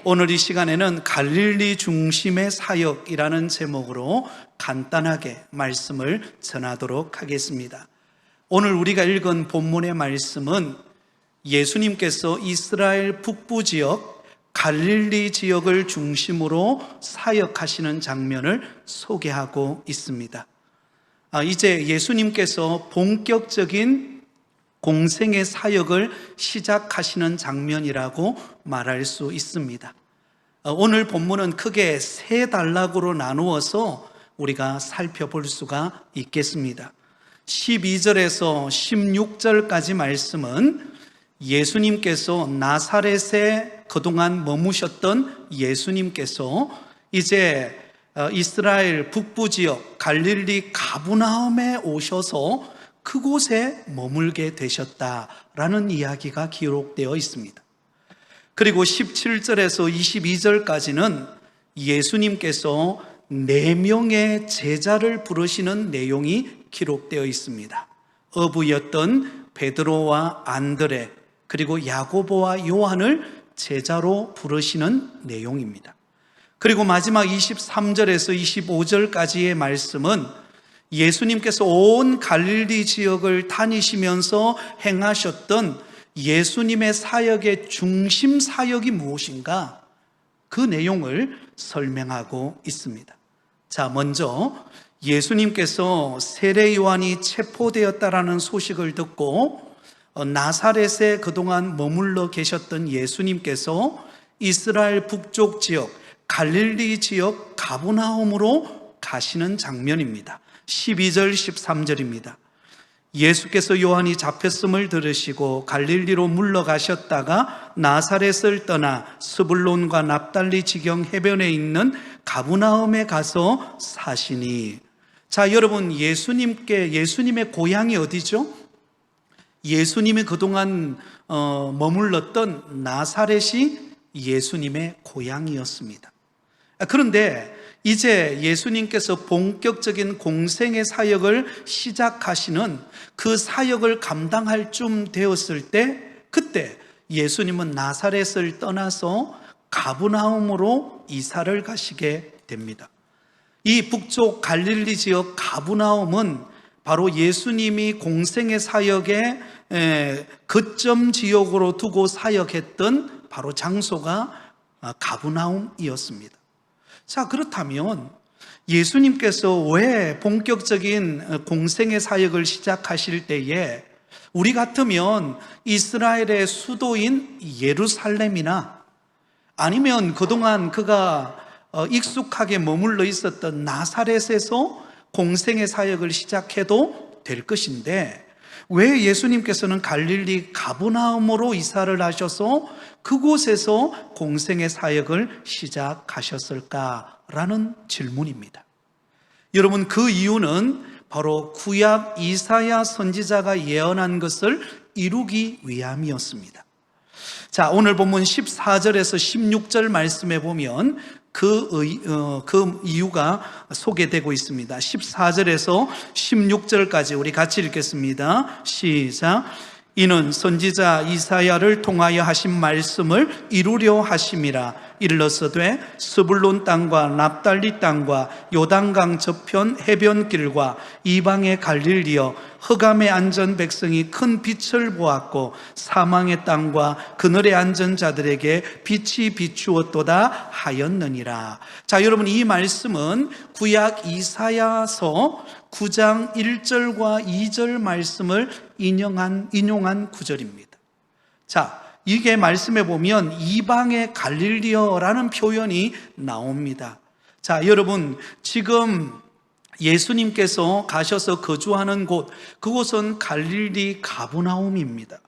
오늘 이 시간에는 갈릴리 중심의 사역이라는 제목으로 간단하게 말씀을 전하도록 하겠습니다. 오늘 우리가 읽은 본문의 말씀은 예수님께서 이스라엘 북부 지역 갈릴리 지역을 중심으로 사역하시는 장면을 소개하고 있습니다. 이제 예수님께서 본격적인 공생의 사역을 시작하시는 장면이라고 말할 수 있습니다. 오늘 본문은 크게 세 단락으로 나누어서 우리가 살펴볼 수가 있겠습니다. 12절에서 16절까지 말씀은 예수님께서 나사렛에 그동안 머무셨던 예수님께서 이제 이스라엘 북부 지역 갈릴리 가브나움에 오셔서 그곳에 머물게 되셨다라는 이야기가 기록되어 있습니다. 그리고 17절에서 22절까지는 예수님께서 4명의 제자를 부르시는 내용이 기록되어 있습니다. 어부였던 베드로와 안드레, 그리고 야고보와 요한을 제자로 부르시는 내용입니다. 그리고 마지막 23절에서 25절까지의 말씀은 예수님께서 온 갈릴리 지역을 다니시면서 행하셨던 예수님의 사역의 중심 사역이 무엇인가, 그 내용을 설명하고 있습니다. 자, 먼저 예수님께서 세례 요한이 체포되었다라는 소식을 듣고 나사렛에 그동안 머물러 계셨던 예수님께서 이스라엘 북쪽 지역 갈릴리 지역 가브나움으로 가시는 장면입니다. 12절 13절입니다. 예수께서 요한이 잡혔음을 들으시고 갈릴리로 물러가셨다가 나사렛을 떠나 스불론과 납달리 지경 해변에 있는 가브나움에 가서 사시니. 자, 여러분, 예수님의 고향이 어디죠? 예수님이 그동안 머물렀던 나사렛이 예수님의 고향이었습니다. 그런데 이제 예수님께서 본격적인 공생의 사역을 시작하시는 그 사역을 감당할 쯤 되었을 때, 그때 예수님은 나사렛을 떠나서 가브나움으로 이사를 가시게 됩니다. 이 북쪽 갈릴리 지역 가브나움은 바로 예수님이 공생의 사역의 거점 지역으로 두고 사역했던 바로 장소가 가브나움이었습니다. 자, 그렇다면 예수님께서 왜 본격적인 공생의 사역을 시작하실 때에 우리 같으면 이스라엘의 수도인 예루살렘이나 아니면 그동안 그가 익숙하게 머물러 있었던 나사렛에서 공생의 사역을 시작해도 될 것인데, 왜 예수님께서는 갈릴리 가브나움으로 이사를 하셔서 그곳에서 공생의 사역을 시작하셨을까라는 질문입니다. 여러분, 그 이유는 바로 구약 이사야 선지자가 예언한 것을 이루기 위함이었습니다. 자, 오늘 본문 14절에서 16절 말씀에 보면 그 이유가 소개되고 있습니다. 14절에서 16절까지 우리 같이 읽겠습니다. 시작. 이는 선지자 이사야를 통하여 하신 말씀을 이루려 하심이라. 일러서되 스불론 땅과 납달리 땅과 요단강 저편 해변길과 이방의 갈릴리여, 흑암에 앉은 백성이 큰 빛을 보았고 사망의 땅과 그늘에 앉은 자들에게 빛이 비추었도다 하였느니라. 자, 여러분, 이 말씀은 구약 이사야서 9장 1절과 2절 말씀을 인용한 구절입니다. 자, 이게 말씀해 보면 이방의 갈릴리어라는 표현이 나옵니다. 자, 여러분, 지금 예수님께서 가셔서 거주하는 곳, 그곳은 갈릴리 가브나움입니다.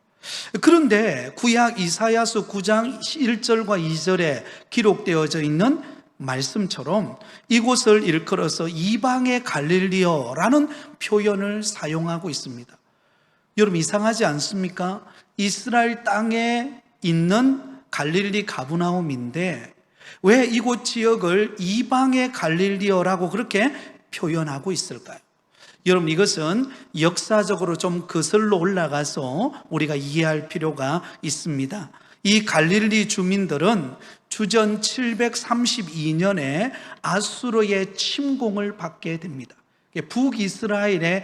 그런데 구약 이사야서 9장 1절과 2절에 기록되어져 있는 말씀처럼 이곳을 일컬어서 이방의 갈릴리어라는 표현을 사용하고 있습니다. 여러분, 이상하지 않습니까? 이스라엘 땅에 있는 갈릴리 가브나움인데 왜 이곳 지역을 이방의 갈릴리어라고 그렇게 표현하고 있을까요? 여러분, 이것은 역사적으로 좀 거슬러 올라가서 우리가 이해할 필요가 있습니다. 이 갈릴리 주민들은 주전 732년에 아수르의 침공을 받게 됩니다. 북이스라엘에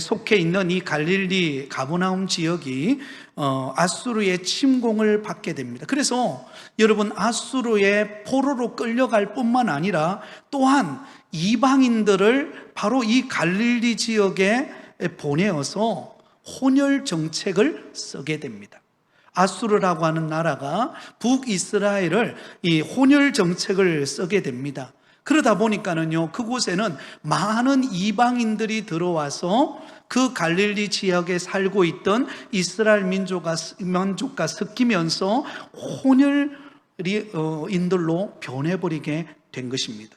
속해 있는 이 갈릴리 가버나움 지역이 아수르의 침공을 받게 됩니다. 그래서 여러분, 아수르의 포로로 끌려갈 뿐만 아니라 또한 이방인들을 바로 이 갈릴리 지역에 보내어서 혼혈 정책을 쓰게 됩니다. 아수르라고 하는 나라가 북이스라엘을 이 혼혈 정책을 쓰게 됩니다. 그러다 보니까는요, 그곳에는 많은 이방인들이 들어와서 그 갈릴리 지역에 살고 있던 이스라엘 민족과 섞이면서 혼혈인들로 변해버리게 된 것입니다.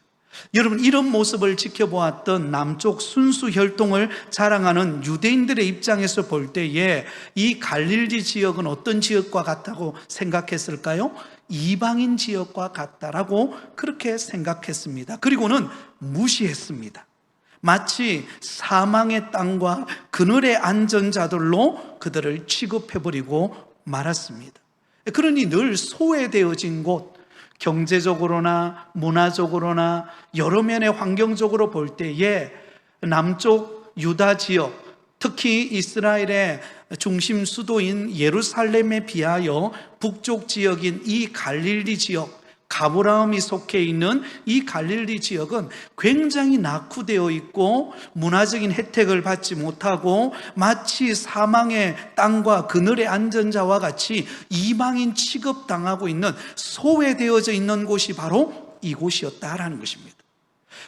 여러분, 이런 모습을 지켜보았던 남쪽 순수 혈통을 자랑하는 유대인들의 입장에서 볼 때에 이 갈릴리 지역은 어떤 지역과 같다고 생각했을까요? 이방인 지역과 같다라고 그렇게 생각했습니다. 그리고는 무시했습니다. 마치 사망의 땅과 그늘의 안전자들로 그들을 취급해버리고 말았습니다. 그러니 늘 소외되어진 곳, 경제적으로나 문화적으로나 여러 면의 환경적으로 볼 때에 남쪽 유다 지역, 특히 이스라엘의 중심 수도인 예루살렘에 비하여 북쪽 지역인 이 갈릴리 지역, 가브라움이 속해 있는 이 갈릴리 지역은 굉장히 낙후되어 있고 문화적인 혜택을 받지 못하고 마치 사망의 땅과 그늘의 안전자와 같이 이방인 취급당하고 있는, 소외되어져 있는 곳이 바로 이곳이었다라는 것입니다.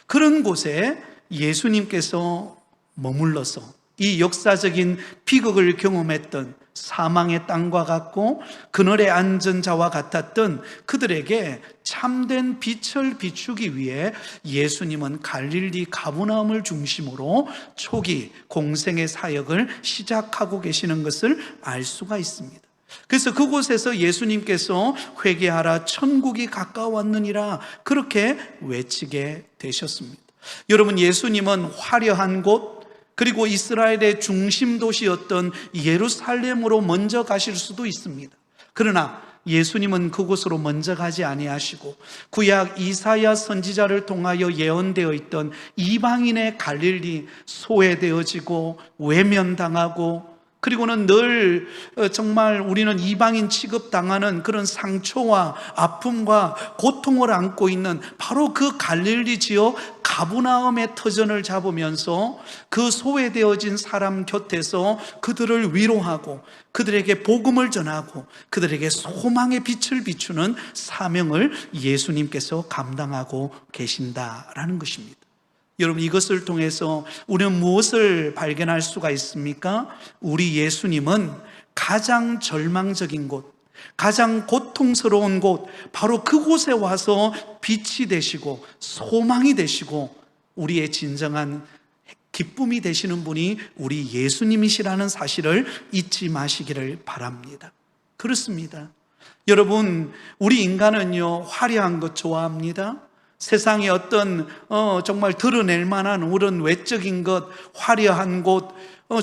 그런 곳에 예수님께서 머물러서 이 역사적인 비극을 경험했던, 사망의 땅과 같고 그늘의 안전자와 같았던 그들에게 참된 빛을 비추기 위해 예수님은 갈릴리 가버나움을 중심으로 초기 공생의 사역을 시작하고 계시는 것을 알 수가 있습니다. 그래서 그곳에서 예수님께서 회개하라, 천국이 가까웠느니라, 그렇게 외치게 되셨습니다. 여러분, 예수님은 화려한 곳, 그리고 이스라엘의 중심 도시였던 예루살렘으로 먼저 가실 수도 있습니다. 그러나 예수님은 그곳으로 먼저 가지 아니하시고 구약 이사야 선지자를 통하여 예언되어 있던 이방인의 갈릴리, 소외되어지고 외면당하고, 그리고는 늘 정말 우리는 이방인 취급당하는 그런 상처와 아픔과 고통을 안고 있는 바로 그 갈릴리 지역 가버나움의 터전을 잡으면서 그 소외되어진 사람 곁에서 그들을 위로하고 그들에게 복음을 전하고 그들에게 소망의 빛을 비추는 사명을 예수님께서 감당하고 계신다라는 것입니다. 여러분, 이것을 통해서 우리는 무엇을 발견할 수가 있습니까? 우리 예수님은 가장 절망적인 곳, 가장 고통스러운 곳, 바로 그곳에 와서 빛이 되시고 소망이 되시고 우리의 진정한 기쁨이 되시는 분이 우리 예수님이시라는 사실을 잊지 마시기를 바랍니다. 그렇습니다. 여러분, 우리 인간은요, 화려한 것 좋아합니다. 세상에 어떤 정말 드러낼 만한 그런 외적인 것, 화려한 곳,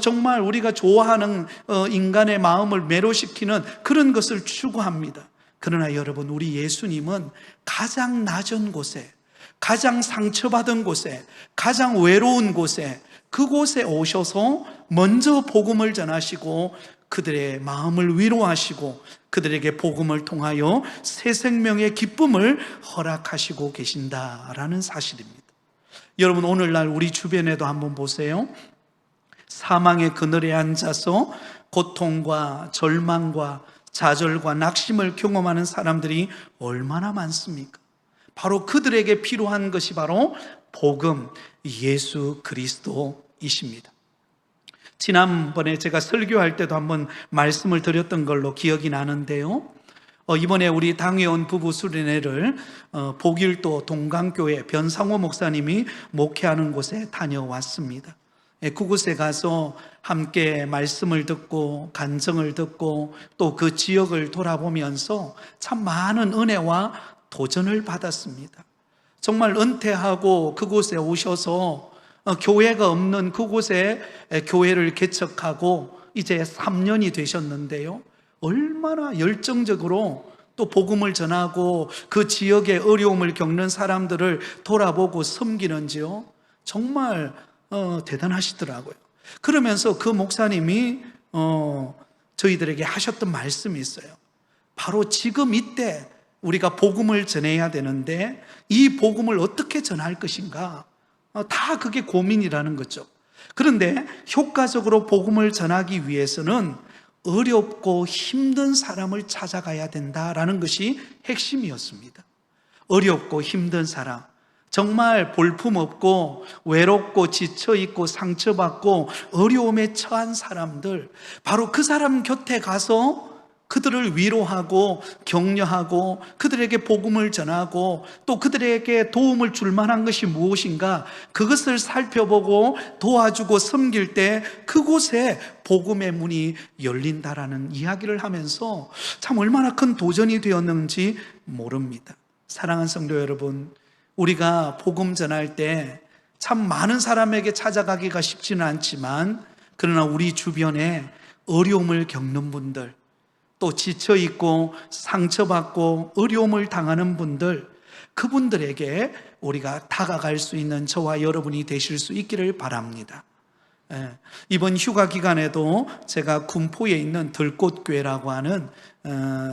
정말 우리가 좋아하는 인간의 마음을 매료시키는 그런 것을 추구합니다. 그러나 여러분, 우리 예수님은 가장 낮은 곳에, 가장 상처받은 곳에, 가장 외로운 곳에, 그곳에 오셔서 먼저 복음을 전하시고 그들의 마음을 위로하시고 그들에게 복음을 통하여 새 생명의 기쁨을 허락하시고 계신다라는 사실입니다. 여러분, 오늘날 우리 주변에도 한번 보세요. 사망의 그늘에 앉아서 고통과 절망과 좌절과 낙심을 경험하는 사람들이 얼마나 많습니까? 바로 그들에게 필요한 것이 바로 복음, 예수 그리스도이십니다. 지난번에 제가 설교할 때도 한번 말씀을 드렸던 걸로 기억이 나는데요, 이번에 우리 당회원 부부 수련회를 복일도 동강교회 변상호 목사님이 목회하는 곳에 다녀왔습니다. 그곳에 가서 함께 말씀을 듣고 간증을 듣고 또 그 지역을 돌아보면서 참 많은 은혜와 도전을 받았습니다. 정말 은퇴하고 그곳에 오셔서 교회가 없는 그곳에 교회를 개척하고 이제 3년이 되셨는데요, 얼마나 열정적으로 또 복음을 전하고 그 지역의 어려움을 겪는 사람들을 돌아보고 섬기는지요. 정말 대단하시더라고요. 그러면서 그 목사님이 저희들에게 하셨던 말씀이 있어요. 바로 지금 이때 우리가 복음을 전해야 되는데 이 복음을 어떻게 전할 것인가, 다 그게 고민이라는 거죠. 그런데 효과적으로 복음을 전하기 위해서는 어렵고 힘든 사람을 찾아가야 된다라는 것이 핵심이었습니다. 어렵고 힘든 사람, 정말 볼품없고 외롭고 지쳐있고 상처받고 어려움에 처한 사람들, 바로 그 사람 곁에 가서 그들을 위로하고 격려하고 그들에게 복음을 전하고 또 그들에게 도움을 줄 만한 것이 무엇인가, 그것을 살펴보고 도와주고 섬길 때 그곳에 복음의 문이 열린다라는 이야기를 하면서 참 얼마나 큰 도전이 되었는지 모릅니다. 사랑하는 성도 여러분, 우리가 복음 전할 때 참 많은 사람에게 찾아가기가 쉽지는 않지만, 그러나 우리 주변에 어려움을 겪는 분들, 또 지쳐있고 상처받고 어려움을 당하는 분들, 그분들에게 우리가 다가갈 수 있는 저와 여러분이 되실 수 있기를 바랍니다. 이번 휴가 기간에도 제가 군포에 있는 들꽃교회라고 하는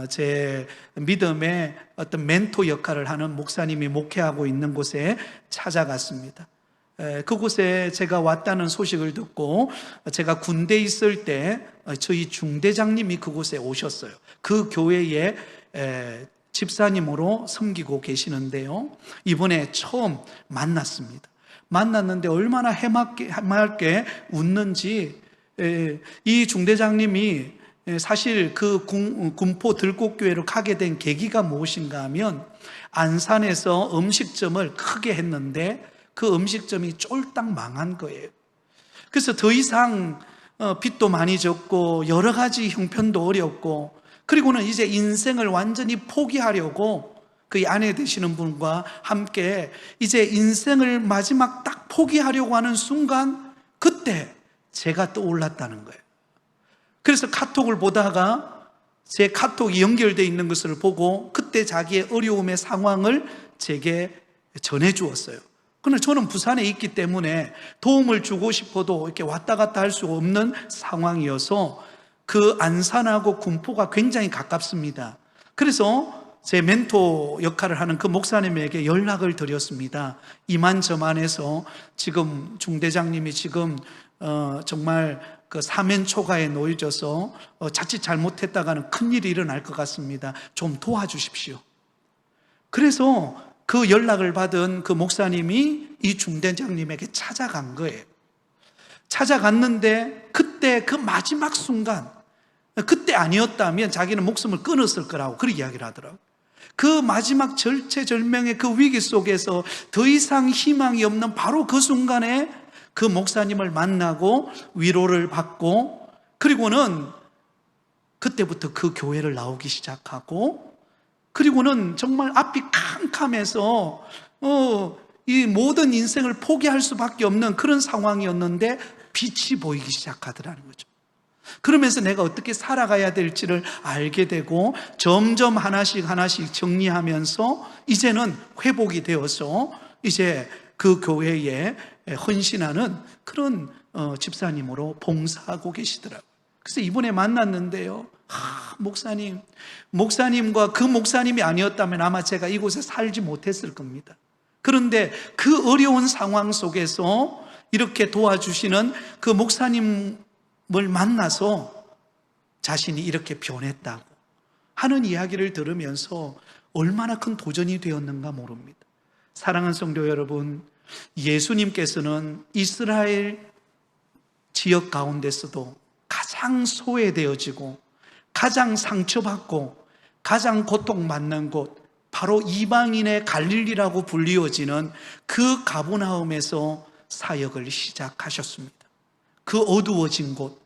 제 믿음의 어떤 멘토 역할을 하는 목사님이 목회하고 있는 곳에 찾아갔습니다. 그곳에 제가 왔다는 소식을 듣고, 제가 군대에 있을 때 저희 중대장님이 그곳에 오셨어요. 그 교회에 집사님으로 섬기고 계시는데요, 이번에 처음 만났습니다. 만났는데 얼마나 해맑게 웃는지. 이 중대장님이 사실 그 군포 들꽃교회로 가게 된 계기가 무엇인가 하면, 안산에서 음식점을 크게 했는데 그 음식점이 쫄딱 망한 거예요. 그래서 더 이상 빚도 많이 졌고 여러 가지 형편도 어렵고, 그리고는 이제 인생을 완전히 포기하려고 그 아내 되시는 분과 함께 이제 인생을 마지막 딱 포기하려고 하는 순간, 그때 제가 떠올랐다는 거예요. 그래서 카톡을 보다가 제 카톡이 연결되어 있는 것을 보고 그때 자기의 어려움의 상황을 제게 전해 주었어요. 그런데 저는 부산에 있기 때문에 도움을 주고 싶어도 이렇게 왔다 갔다 할 수 없는 상황이어서, 그 안산하고 군포가 굉장히 가깝습니다. 그래서 제 멘토 역할을 하는 그 목사님에게 연락을 드렸습니다. 이만저만해서 지금 중대장님이 지금 정말 그 사면초가에 놓여져서 자칫 잘못했다가는 큰일이 일어날 것 같습니다. 좀 도와주십시오. 그래서 그 연락을 받은 그 목사님이 이 중대장님에게 찾아간 거예요. 찾아갔는데 그때 그 마지막 순간, 그때 아니었다면 자기는 목숨을 끊었을 거라고 그렇게 이야기를 하더라고요. 그 마지막 절체절명의 그 위기 속에서 더 이상 희망이 없는 바로 그 순간에 그 목사님을 만나고 위로를 받고, 그리고는 그때부터 그 교회를 나오기 시작하고, 그리고는 정말 앞이 캄캄해서 이 모든 인생을 포기할 수밖에 없는 그런 상황이었는데 빛이 보이기 시작하더라는 거죠. 그러면서 내가 어떻게 살아가야 될지를 알게 되고 점점 하나씩 정리하면서 이제는 회복이 되어서 이제 그 교회에 헌신하는 그런 집사님으로 봉사하고 계시더라고요. 그래서 이번에 만났는데요, 목사님과 그 목사님이 아니었다면 아마 제가 이곳에 살지 못했을 겁니다. 그런데 그 어려운 상황 속에서 이렇게 도와주시는 그 목사님을 만나서 자신이 이렇게 변했다고 하는 이야기를 들으면서 얼마나 큰 도전이 되었는가 모릅니다. 사랑하는 성도 여러분, 예수님께서는 이스라엘 지역 가운데서도 가장 소외되어지고 가장 상처받고 가장 고통받는 곳, 바로 이방인의 갈릴리라고 불리워지는 그 가버나움에서 사역을 시작하셨습니다. 그 어두워진 곳,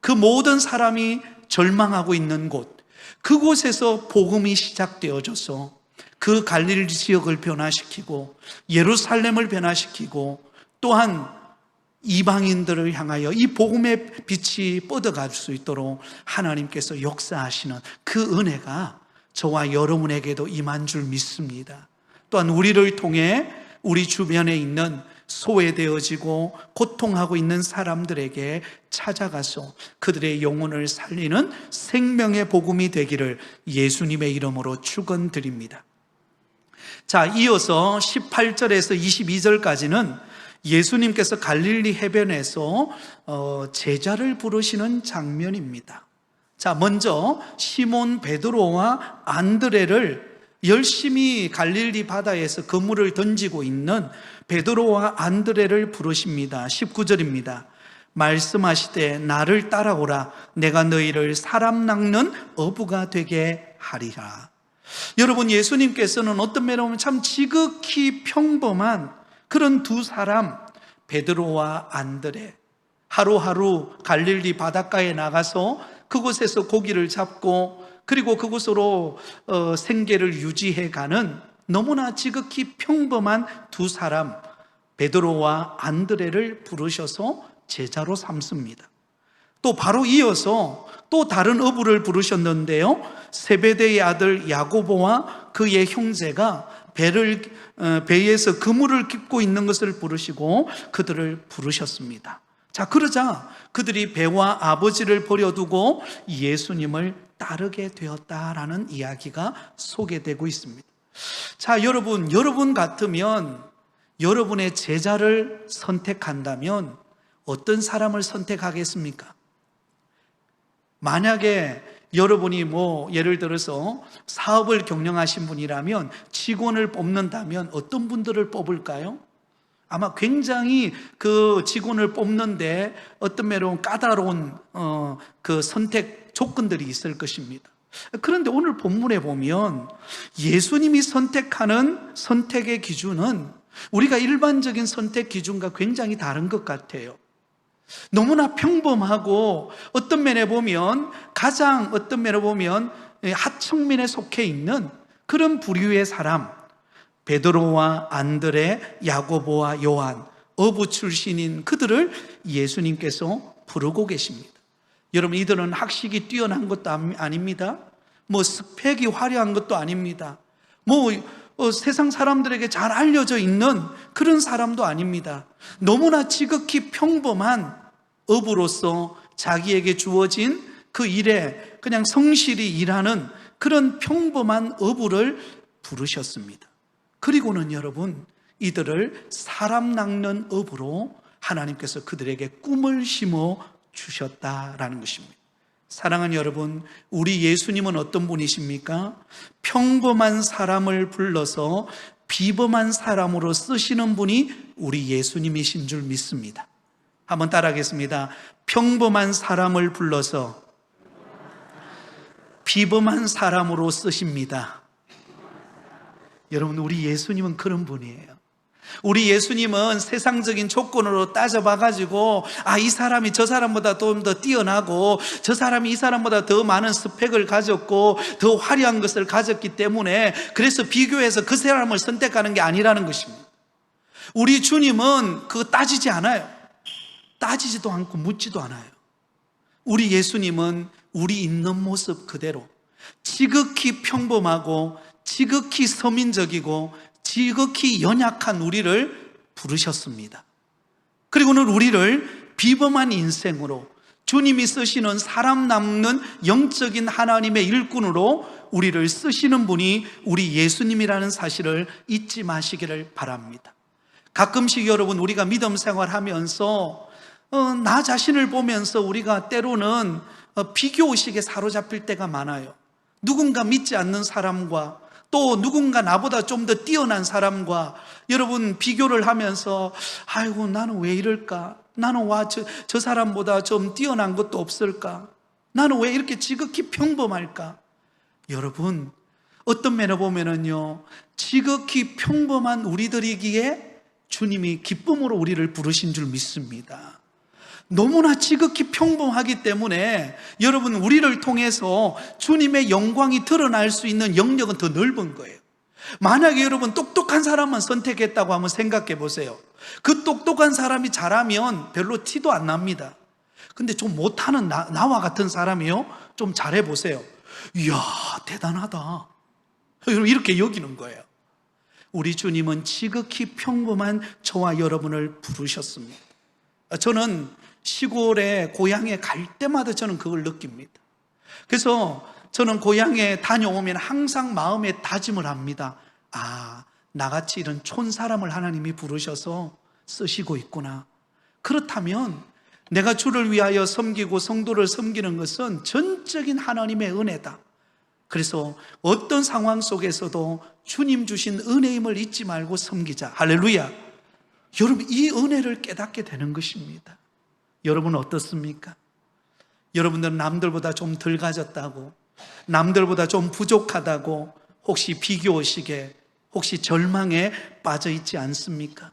그 모든 사람이 절망하고 있는 곳, 그곳에서 복음이 시작되어져서 그 갈릴리 지역을 변화시키고 예루살렘을 변화시키고, 또한 이방인들을 향하여 이 복음의 빛이 뻗어갈 수 있도록 하나님께서 역사하시는 그 은혜가 저와 여러분에게도 임한 줄 믿습니다. 또한 우리를 통해 우리 주변에 있는 소외되어지고 고통하고 있는 사람들에게 찾아가서 그들의 영혼을 살리는 생명의 복음이 되기를 예수님의 이름으로 축원드립니다. 자, 이어서 18절에서 22절까지는 예수님께서 갈릴리 해변에서 제자를 부르시는 장면입니다. 자, 먼저 시몬 베드로와 안드레를 열심히 갈릴리 바다에서 그물을 던지고 있는 베드로와 안드레를 부르십니다. 19절입니다. 말씀하시되 나를 따라오라. 내가 너희를 사람 낚는 어부가 되게 하리라. 여러분, 예수님께서는 어떤 면에 보면 참 지극히 평범한 그런 두 사람, 베드로와 안드레, 하루하루 갈릴리 바닷가에 나가서 그곳에서 고기를 잡고 그리고 그곳으로 생계를 유지해가는 너무나 지극히 평범한 두 사람, 베드로와 안드레를 부르셔서 제자로 삼습니다. 또 바로 이어서 또 다른 어부를 부르셨는데요, 세베대의 아들 야고보와 그의 형제가 배에서 그물을 깃고 있는 것을 부르시고 그들을 부르셨습니다. 자, 그러자 그들이 배와 아버지를 버려두고 예수님을 따르게 되었다라는 이야기가 소개되고 있습니다. 자, 여러분 같으면 여러분의 제자를 선택한다면 어떤 사람을 선택하겠습니까? 만약에 여러분이 예를 들어서 사업을 경영하신 분이라면 직원을 뽑는다면 어떤 분들을 뽑을까요? 아마 굉장히 그 직원을 뽑는데 어떤 면으로 까다로운 그 선택 조건들이 있을 것입니다. 그런데 오늘 본문에 보면 예수님이 선택하는 선택의 기준은 우리가 일반적인 선택 기준과 굉장히 다른 것 같아요. 너무나 평범하고 어떤 면에 보면 가장 하층민에 속해 있는 그런 부류의 사람, 베드로와 안드레, 야고보와 요한, 어부 출신인 그들을 예수님께서 부르고 계십니다. 여러분, 이들은 학식이 뛰어난 것도 아닙니다. 스펙이 화려한 것도 아닙니다. 세상 사람들에게 잘 알려져 있는 그런 사람도 아닙니다. 너무나 지극히 평범한 어부로서 자기에게 주어진 그 일에 그냥 성실히 일하는 그런 평범한 어부를 부르셨습니다. 그리고는 여러분, 이들을 사람 낚는 어부로 하나님께서 그들에게 꿈을 심어 주셨다라는 것입니다. 사랑하는 여러분, 우리 예수님은 어떤 분이십니까? 평범한 사람을 불러서 비범한 사람으로 쓰시는 분이 우리 예수님이신 줄 믿습니다. 한번 따라하겠습니다. 평범한 사람을 불러서 비범한 사람으로 쓰십니다. 여러분, 우리 예수님은 그런 분이에요. 우리 예수님은 세상적인 조건으로 따져봐가지고 이 사람이 저 사람보다 좀 더 뛰어나고 저 사람이 이 사람보다 더 많은 스펙을 가졌고 더 화려한 것을 가졌기 때문에 그래서 비교해서 그 사람을 선택하는 게 아니라는 것입니다. 우리 주님은 그거 따지지 않아요. 따지지도 않고 묻지도 않아요. 우리 예수님은 우리 있는 모습 그대로 지극히 평범하고 지극히 서민적이고 지극히 연약한 우리를 부르셨습니다. 그리고는 우리를 비범한 인생으로 주님이 쓰시는 사람 남는 영적인 하나님의 일꾼으로 우리를 쓰시는 분이 우리 예수님이라는 사실을 잊지 마시기를 바랍니다. 가끔씩 여러분, 우리가 믿음 생활하면서 나 자신을 보면서 우리가 때로는 비교의식에 사로잡힐 때가 많아요. 누군가 믿지 않는 사람과 또 누군가 나보다 좀 더 뛰어난 사람과 여러분 비교를 하면서 아이고, 나는 왜 이럴까? 나는 저 사람보다 좀 뛰어난 것도 없을까? 나는 왜 이렇게 지극히 평범할까? 여러분, 어떤 면에 보면은요, 지극히 평범한 우리들이기에 주님이 기쁨으로 우리를 부르신 줄 믿습니다. 너무나 지극히 평범하기 때문에 여러분, 우리를 통해서 주님의 영광이 드러날 수 있는 영역은 더 넓은 거예요. 만약에 여러분 똑똑한 사람만 선택했다고 한번 생각해 보세요. 그 똑똑한 사람이 잘하면 별로 티도 안 납니다. 근데 좀 못하는 나와 같은 사람이요, 좀 잘해 보세요. 이야, 대단하다, 여러분 이렇게 여기는 거예요. 우리 주님은 지극히 평범한 저와 여러분을 부르셨습니다. 저는 시골에 고향에 갈 때마다 저는 그걸 느낍니다. 그래서 저는 고향에 다녀오면 항상 마음에 다짐을 합니다. 아, 나같이 이런 촌사람을 하나님이 부르셔서 쓰시고 있구나. 그렇다면 내가 주를 위하여 섬기고 성도를 섬기는 것은 전적인 하나님의 은혜다. 그래서 어떤 상황 속에서도 주님 주신 은혜임을 잊지 말고 섬기자. 할렐루야. 여러분, 이 은혜를 깨닫게 되는 것입니다. 여러분 어떻습니까? 여러분들은 남들보다 좀 덜 가졌다고, 남들보다 좀 부족하다고 혹시 비교의식에, 혹시 절망에 빠져 있지 않습니까?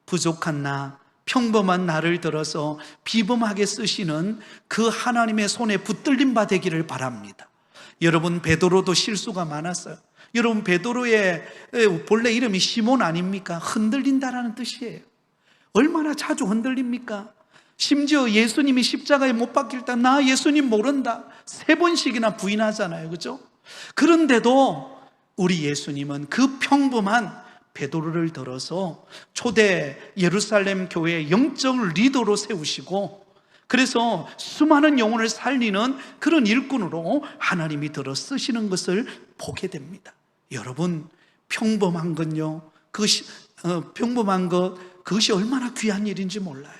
부족한 나, 평범한 나를 들어서 비범하게 쓰시는 그 하나님의 손에 붙들림 바 되기를 바랍니다. 여러분, 베드로도 실수가 많았어요. 여러분, 베드로의 본래 이름이 시몬 아닙니까? 흔들린다라는 뜻이에요. 얼마나 자주 흔들립니까? 심지어 예수님이 십자가에 못 박힐 때 나 예수님 모른다 3번씩이나 부인하잖아요, 그렇죠? 그런데도 우리 예수님은 그 평범한 베드로를 들어서 초대 예루살렘 교회의 영적 리더로 세우시고, 그래서 수많은 영혼을 살리는 그런 일꾼으로 하나님이 들어 쓰시는 것을 보게 됩니다. 여러분, 평범한 건요, 평범한 그것이 얼마나 귀한 일인지 몰라요.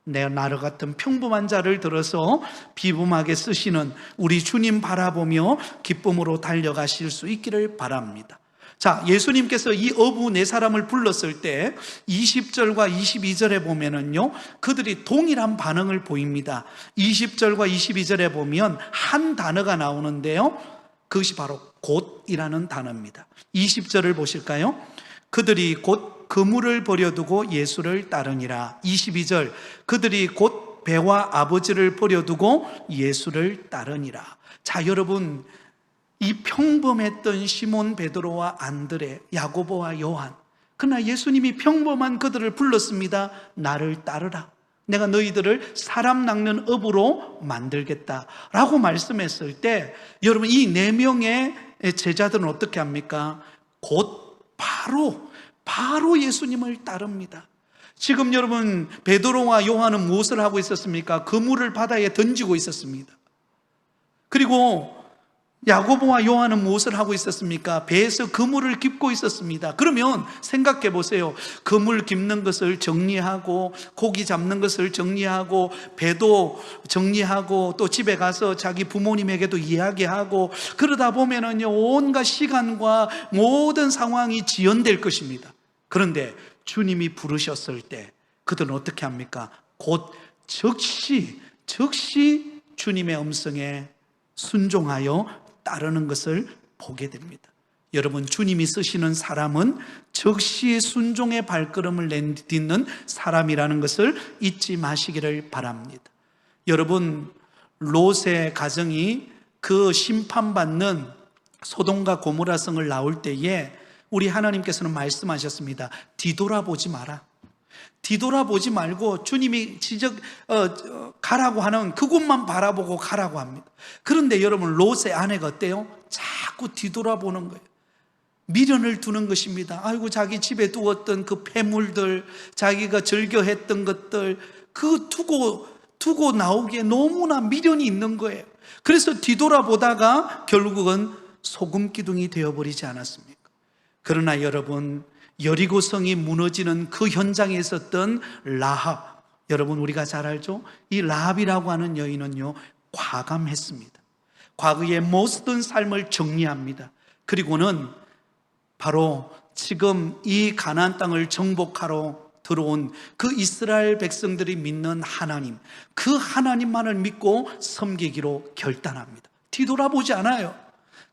나를 같은 평범한 자를 들어서 비범하게 쓰시는 우리 주님 바라보며 기쁨으로 달려가실 수 있기를 바랍니다. 자, 예수님께서 이 어부 4사람을 불렀을 때 20절과 22절에 보면은요, 그들이 동일한 반응을 보입니다. 20절과 22절에 보면 한 단어가 나오는데요, 그것이 바로 곧이라는 단어입니다. 20절을 보실까요? 그들이 곧 그물을 버려두고 예수를 따르니라. 22절, 그들이 곧 배와 아버지를 버려두고 예수를 따르니라. 자, 여러분, 이 평범했던 시몬 베드로와 안드레, 야고보와 요한, 그러나 예수님이 평범한 그들을 불렀습니다. 나를 따르라. 내가 너희들을 사람 낚는 업으로 만들겠다라고 말씀했을 때, 여러분, 이 4명의 제자들은 어떻게 합니까? 곧 바로 예수님을 따릅니다. 지금 여러분, 베드로와 요한은 무엇을 하고 있었습니까? 그물을 바다에 던지고 있었습니다. 그리고 야고보와 요한은 무엇을 하고 있었습니까? 배에서 그물을 깁고 있었습니다. 그러면 생각해 보세요. 그물 깁는 것을 정리하고, 고기 잡는 것을 정리하고, 배도 정리하고, 또 집에 가서 자기 부모님에게도 이야기하고, 그러다 보면은요, 온갖 시간과 모든 상황이 지연될 것입니다. 그런데 주님이 부르셨을 때 그들은 어떻게 합니까? 곧 즉시 주님의 음성에 순종하여 따르는 것을 보게 됩니다. 여러분, 주님이 쓰시는 사람은 즉시 순종의 발걸음을 내딛는 사람이라는 것을 잊지 마시기를 바랍니다. 여러분, 롯의 가정이 그 심판받는 소돔과 고모라 성을 나올 때에 우리 하나님께서는 말씀하셨습니다. 뒤돌아보지 마라. 뒤돌아보지 말고 주님이 가라고 하는 그곳만 바라보고 가라고 합니다. 그런데 여러분, 롯의 아내가 어때요? 자꾸 뒤돌아보는 거예요. 미련을 두는 것입니다. 아이고, 자기 집에 두었던 그 폐물들, 자기가 즐겨했던 것들, 그 두고 나오기에 너무나 미련이 있는 거예요. 그래서 뒤돌아보다가 결국은 소금 기둥이 되어버리지 않았습니까? 그러나 여러분, 여리고성이 무너지는 그 현장에 있었던 라합, 여러분 우리가 잘 알죠? 이 라합이라고 하는 여인은요, 과감했습니다. 과거의 모든 삶을 정리합니다. 그리고는 바로 지금 이 가나안 땅을 정복하러 들어온 그 이스라엘 백성들이 믿는 하나님, 그 하나님만을 믿고 섬기기로 결단합니다. 뒤돌아보지 않아요.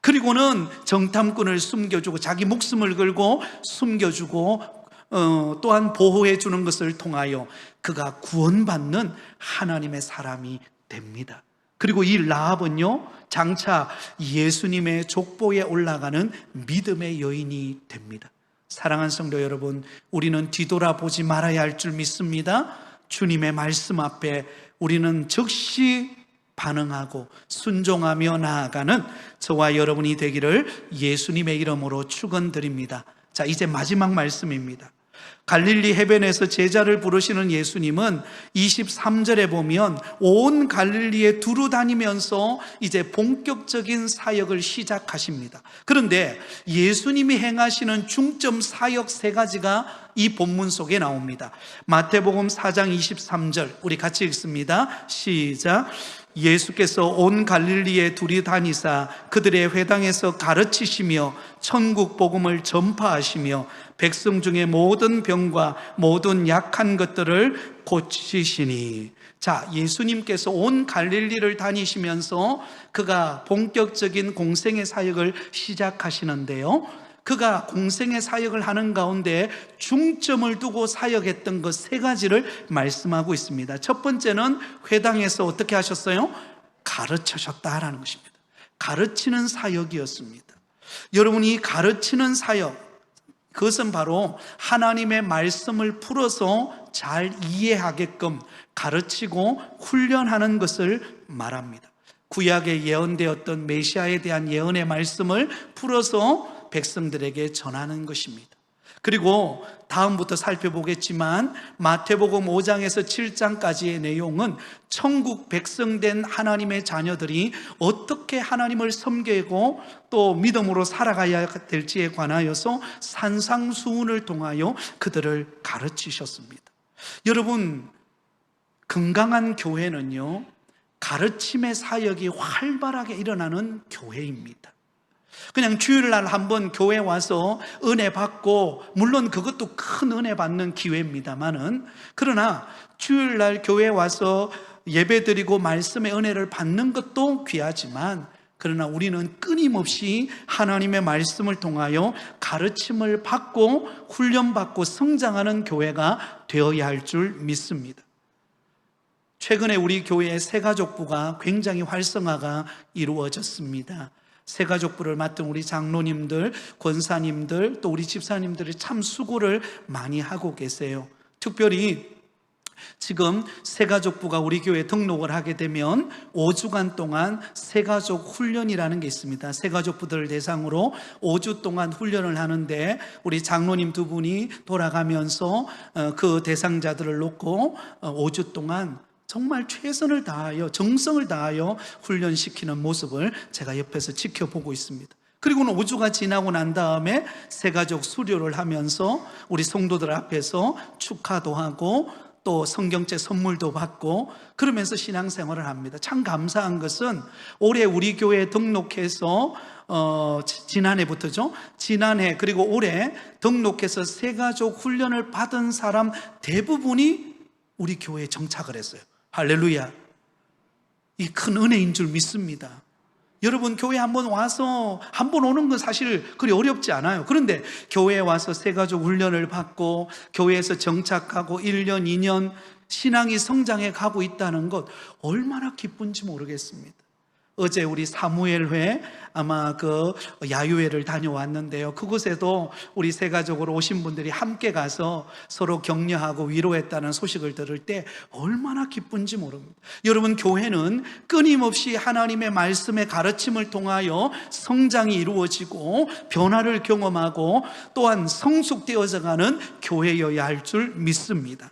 그리고는 정탐꾼을 숨겨주고, 자기 목숨을 걸고 숨겨주고, 또한 보호해 주는 것을 통하여 그가 구원받는 하나님의 사람이 됩니다. 그리고 이 라합은요, 장차 예수님의 족보에 올라가는 믿음의 여인이 됩니다. 사랑하는 성도 여러분, 우리는 뒤돌아보지 말아야 할 줄 믿습니다. 주님의 말씀 앞에 우리는 즉시 반응하고 순종하며 나아가는 저와 여러분이 되기를 예수님의 이름으로 축원드립니다. 자, 이제 마지막 말씀입니다. 갈릴리 해변에서 제자를 부르시는 예수님은 23절에 보면 온 갈릴리에 두루 다니면서 이제 본격적인 사역을 시작하십니다. 그런데 예수님이 행하시는 중점 사역 세 가지가 이 본문 속에 나옵니다. 마태복음 4장 23절 우리 같이 읽습니다. 시작. 예수께서 온 갈릴리에 두루 다니사 그들의 회당에서 가르치시며 천국 복음을 전파하시며 백성 중에 모든 병과 모든 약한 것들을 고치시니. 자, 예수님께서 온 갈릴리를 다니시면서 그가 본격적인 공생의 사역을 시작하시는데요, 그가 공생의 사역을 하는 가운데 중점을 두고 사역했던 것 세 가지를 말씀하고 있습니다. 첫 번째는 회당에서 어떻게 하셨어요? 가르치셨다라는 것입니다. 가르치는 사역이었습니다. 여러분이 가르치는 사역, 그것은 바로 하나님의 말씀을 풀어서 잘 이해하게끔 가르치고 훈련하는 것을 말합니다. 구약에 예언되었던 메시아에 대한 예언의 말씀을 풀어서 백성들에게 전하는 것입니다. 그리고 다음부터 살펴보겠지만 마태복음 5장에서 7장까지의 내용은 천국 백성된 하나님의 자녀들이 어떻게 하나님을 섬기고 또 믿음으로 살아가야 될지에 관하여서 산상수훈을 통하여 그들을 가르치셨습니다. 여러분, 건강한 교회는요, 가르침의 사역이 활발하게 일어나는 교회입니다. 그냥 주일날 한번 교회 와서 은혜 받고, 물론 그것도 큰 은혜 받는 기회입니다만은, 그러나 주일날 교회 와서 예배 드리고 말씀의 은혜를 받는 것도 귀하지만, 그러나 우리는 끊임없이 하나님의 말씀을 통하여 가르침을 받고 훈련받고 성장하는 교회가 되어야 할 줄 믿습니다. 최근에 우리 교회의 새가족부가 굉장히 활성화가 이루어졌습니다. 새가족부를 맡은 우리 장로님들, 권사님들, 또 우리 집사님들이 참 수고를 많이 하고 계세요. 특별히 지금 새가족부가 우리 교회에 등록을 하게 되면 5주간 동안 새가족 훈련이라는 게 있습니다. 새가족부들을 대상으로 5주 동안 훈련을 하는데, 우리 장로님 두 분이 돌아가면서 그 대상자들을 놓고 5주 동안 정말 최선을 다하여 정성을 다하여 훈련시키는 모습을 제가 옆에서 지켜보고 있습니다. 그리고는 5주가 지나고 난 다음에 새가족 수료를 하면서 우리 성도들 앞에서 축하도 하고 또 성경책 선물도 받고 그러면서 신앙생활을 합니다. 참 감사한 것은 올해 우리 교회에 등록해서 지난해부터죠. 지난해 그리고 올해 등록해서 새가족 훈련을 받은 사람 대부분이 우리 교회에 정착을 했어요. 할렐루야. 이 큰 은혜인 줄 믿습니다. 여러분, 교회 한번 와서 한번 오는 건 사실 그리 어렵지 않아요. 그런데 교회에 와서 새가족 훈련을 받고 교회에서 정착하고 1년, 2년 신앙이 성장해 가고 있다는 것 얼마나 기쁜지 모르겠습니다. 어제 우리 사무엘회 아마 그 야유회를 다녀왔는데요, 그곳에도 우리 새가족으로 오신 분들이 함께 가서 서로 격려하고 위로했다는 소식을 들을 때 얼마나 기쁜지 모릅니다. 여러분, 교회는 끊임없이 하나님의 말씀의 가르침을 통하여 성장이 이루어지고 변화를 경험하고 또한 성숙되어져 가는 교회여야 할 줄 믿습니다.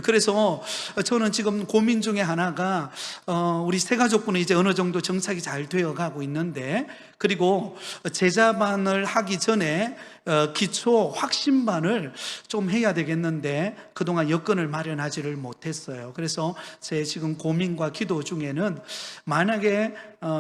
그래서 저는 지금 고민 중에 하나가 우리 새가족부는 이제 어느 정도 정착이 잘 되어 가고 있는데, 그리고 제자반을 하기 전에 기초 확신반을 좀 해야 되겠는데 그동안 여건을 마련하지를 못했어요. 그래서 제 지금 고민과 기도 중에는 만약에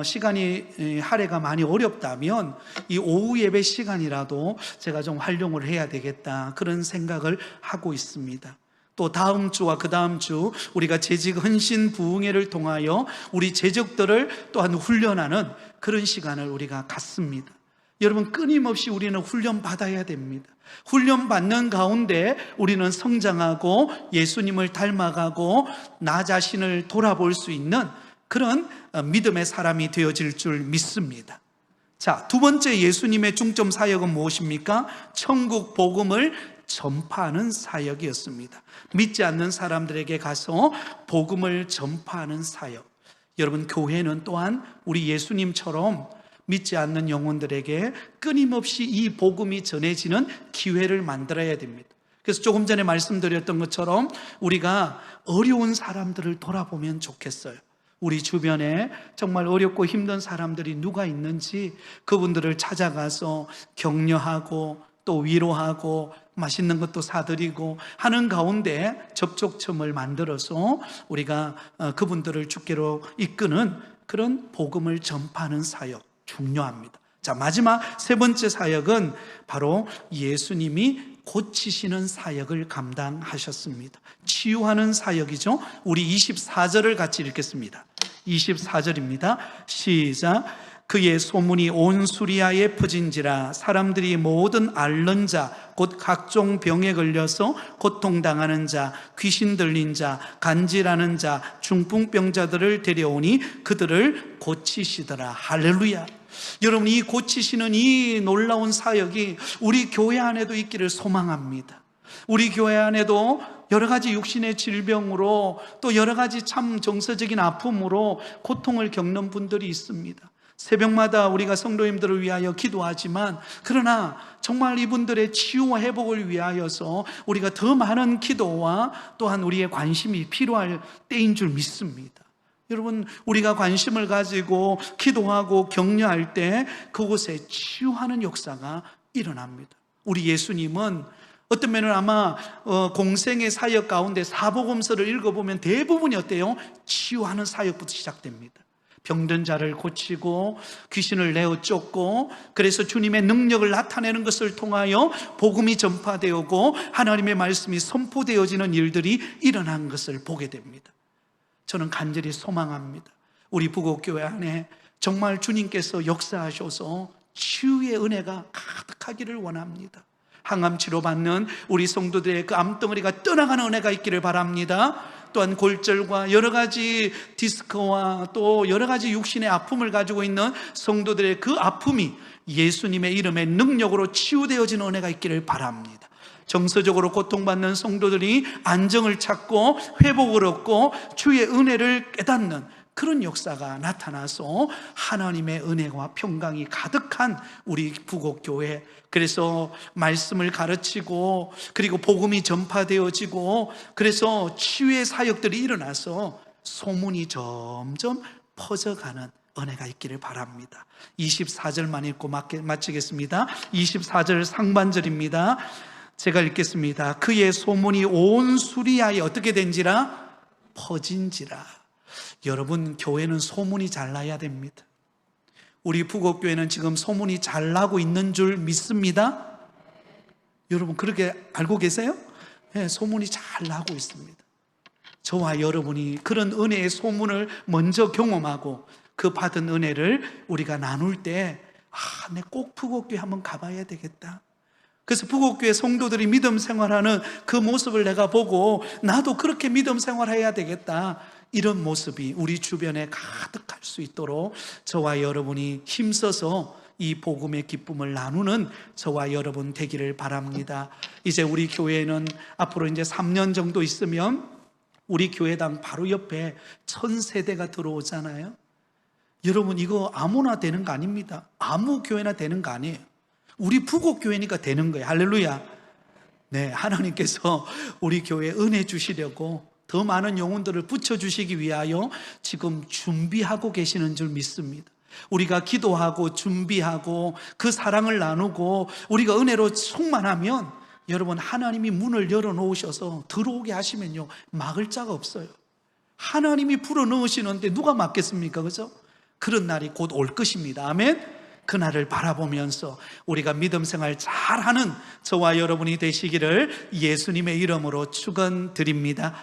시간이 할애가 많이 어렵다면 이 오후 예배 시간이라도 제가 좀 활용을 해야 되겠다, 그런 생각을 하고 있습니다. 또 다음 주와 그 다음 주 우리가 재직 헌신 부흥회를 통하여 우리 재적들을 또한 훈련하는 그런 시간을 우리가 갖습니다. 여러분, 끊임없이 우리는 훈련 받아야 됩니다. 훈련 받는 가운데 우리는 성장하고 예수님을 닮아가고 나 자신을 돌아볼 수 있는 그런 믿음의 사람이 되어질 줄 믿습니다. 자, 두 번째 예수님의 중점 사역은 무엇입니까? 천국 복음을 전파하는 사역이었습니다. 믿지 않는 사람들에게 가서 복음을 전파하는 사역. 여러분, 교회는 또한 우리 예수님처럼 믿지 않는 영혼들에게 끊임없이 이 복음이 전해지는 기회를 만들어야 됩니다. 그래서 조금 전에 말씀드렸던 것처럼 우리가 어려운 사람들을 돌아보면 좋겠어요. 우리 주변에 정말 어렵고 힘든 사람들이 누가 있는지 그분들을 찾아가서 격려하고 또 위로하고 맛있는 것도 사드리고 하는 가운데 접촉점을 만들어서 우리가 그분들을 주께로 이끄는 그런 복음을 전파하는 사역 중요합니다. 자, 마지막 세 번째 사역은 바로 예수님이 고치시는 사역을 감당하셨습니다. 치유하는 사역이죠. 우리 24절을 같이 읽겠습니다. 24절입니다. 시작. 그의 소문이 온 수리아에 퍼진지라 사람들이 모든 앓는 자 곧 각종 병에 걸려서 고통당하는 자, 귀신 들린 자, 간질하는 자, 중풍병자들을 데려오니 그들을 고치시더라. 할렐루야. 여러분, 이 고치시는 이 놀라운 사역이 우리 교회 안에도 있기를 소망합니다. 우리 교회 안에도 여러 가지 육신의 질병으로 또 여러 가지 참 정서적인 아픔으로 고통을 겪는 분들이 있습니다. 새벽마다 우리가 성도님들을 위하여 기도하지만 그러나 정말 이분들의 치유와 회복을 위하여서 우리가 더 많은 기도와 또한 우리의 관심이 필요할 때인 줄 믿습니다. 여러분, 우리가 관심을 가지고 기도하고 격려할 때 그곳에 치유하는 역사가 일어납니다. 우리 예수님은 어떤 면은 아마 공생의 사역 가운데 사복음서를 읽어보면 대부분이 어때요? 치유하는 사역부터 시작됩니다. 병든 자를 고치고 귀신을 내어 쫓고, 그래서 주님의 능력을 나타내는 것을 통하여 복음이 전파되고 하나님의 말씀이 선포되어지는 일들이 일어난 것을 보게 됩니다. 저는 간절히 소망합니다. 우리 부곡교회 안에 정말 주님께서 역사하셔서 치유의 은혜가 가득하기를 원합니다. 항암 치료받는 우리 성도들의 그 암덩어리가 떠나가는 은혜가 있기를 바랍니다. 또한 골절과 여러 가지 디스크와 또 여러 가지 육신의 아픔을 가지고 있는 성도들의 그 아픔이 예수님의 이름의 능력으로 치유되어지는 은혜가 있기를 바랍니다. 정서적으로 고통받는 성도들이 안정을 찾고 회복을 얻고 주의 은혜를 깨닫는 그런 역사가 나타나서 하나님의 은혜와 평강이 가득한 우리 부곡교회, 그래서 말씀을 가르치고 그리고 복음이 전파되어지고 그래서 치유의 사역들이 일어나서 소문이 점점 퍼져가는 은혜가 있기를 바랍니다. 24절만 읽고 마치겠습니다. 24절 상반절입니다. 제가 읽겠습니다. 그의 소문이 온 수리아에 어떻게 된지라? 퍼진지라. 여러분, 교회는 소문이 잘 나야 됩니다. 우리 부곡교회는 지금 소문이 잘 나고 있는 줄 믿습니다. 여러분, 그렇게 알고 계세요? 네, 소문이 잘 나고 있습니다. 저와 여러분이 그런 은혜의 소문을 먼저 경험하고 그 받은 은혜를 우리가 나눌 때 내 꼭 부곡교회 한번 가봐야 되겠다. 그래서 부곡교회 성도들이 믿음 생활하는 그 모습을 내가 보고 나도 그렇게 믿음 생활해야 되겠다. 이런 모습이 우리 주변에 가득할 수 있도록 저와 여러분이 힘써서 이 복음의 기쁨을 나누는 저와 여러분 되기를 바랍니다. 이제 우리 교회는 앞으로 이제 3년 정도 있으면 우리 교회당 바로 옆에 1000세대가 들어오잖아요. 여러분, 이거 아무나 되는 거 아닙니다. 아무 교회나 되는 거 아니에요. 우리 부곡교회니까 되는 거예요. 할렐루야. 네, 하나님께서 우리 교회에 은혜 주시려고 더 많은 영혼들을 붙여주시기 위하여 지금 준비하고 계시는 줄 믿습니다. 우리가 기도하고 준비하고 그 사랑을 나누고 우리가 은혜로 충만하면 여러분, 하나님이 문을 열어놓으셔서 들어오게 하시면요, 막을 자가 없어요. 하나님이 불어넣으시는데 누가 막겠습니까? 그죠? 그런 날이 곧 올 것입니다. 아멘. 그날을 바라보면서 우리가 믿음 생활 잘하는 저와 여러분이 되시기를 예수님의 이름으로 축원드립니다.